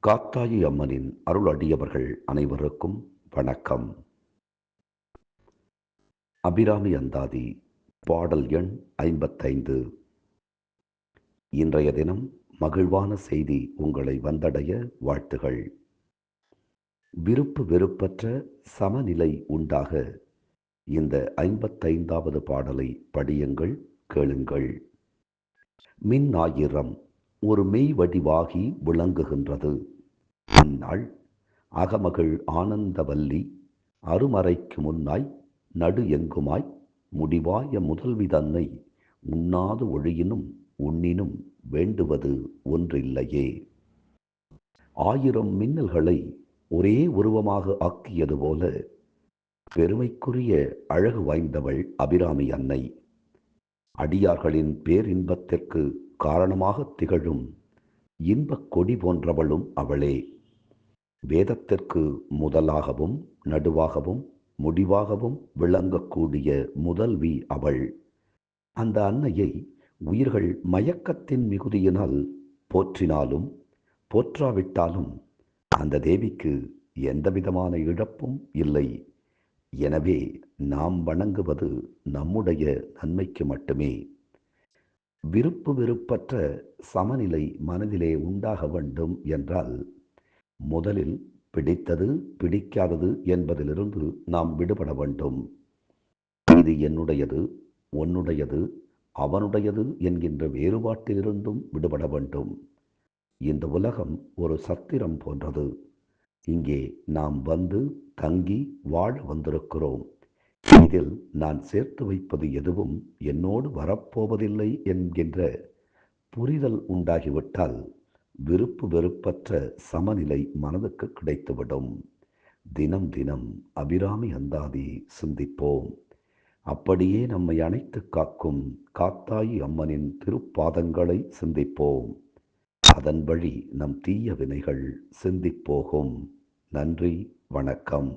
காத்தாயி அம்மனின் அருள் அடியவர்கள் அனைவருக்கும் வணக்கம். அபிராமி அந்தாதி பாடல் எண் 55. இன்றைய தினம் மகிழ்வான செய்தி உங்களை வந்தடைய வாழ்த்துகள். விருப்பு வெறுப்பற்ற சமநிலை உண்டாக இந்த 55வது பாடலை படியுங்கள், கேளுங்கள். மின் ஆயிரம் ஒரு மெய் வடிவாகி விளங்குகின்றது. இந்நாள் அகமகள் ஆனந்தவல்லி அருமறைக்கு முன்னாய் நடு எங்குமாய் முடிவாய முதல்வி தன்னை உண்ணாது ஒழியினும் உண்ணினும் வேண்டுவது ஒன்றில்லையே. ஆயிரம் மின்னல்களை ஒரே உருவமாக ஆக்கியது போல பெருமைக்குரிய அழகு வாய்ந்தவள் அபிராமி அன்னை. அடியார்களின் பேரின்பத்திற்கு காரணமாக திகழும் இன்பக் கொடி போன்றவளும் அவளே. வேதத்திற்கு முதலாகவும் நடுவாகவும் முடிவாகவும் விளங்கக்கூடிய முதல்வி அவள். அந்த அன்னையை உயிர்கள் மயக்கத்தின் மிகுதியினால் போற்றினாலும் போற்றாவிட்டாலும் அந்த தேவிக்கு எந்தவிதமான இழப்பும் இல்லை. எனவே நாம் வணங்குவது நம்முடைய நன்மைக்கு மட்டுமே. விருப்பு வெறுப்பற்ற சமநிலை மனதிலே உண்டாக வேண்டும் என்றால் முதலில் பிடித்தது பிடிக்காதது என்பதிலிருந்து நாம் விடுபட வேண்டும். இது என்னுடையது, உன்னுடையது, அவனுடையது என்கின்ற வேறுபாட்டிலிருந்தும் விடுபட வேண்டும். இந்த உலகம் ஒரு சத்திரம் போன்றது. இங்கே நாம் வந்து தங்கி வாழ வந்திருக்கிறோம். இதில் நான் சேர்த்து வைப்பது எதுவும் என்னோடு வரப்போவதில்லை என்கின்ற புரிதல் உண்டாகிவிட்டால் விருப்பு வெறுப்பற்ற சமநிலை மனதுக்கு கிடைத்துவிடும். தினம் தினம் அபிராமி அந்தாதி சிந்திப்போம். அப்படியே நம்மை அணைத்து காக்கும் காத்தாயி அம்மனின் திருப்பாதங்களை சிந்திப்போம். அதன் வழி நம் தீய வினைகள் சிந்திப்போகும். நன்றி, வணக்கம்.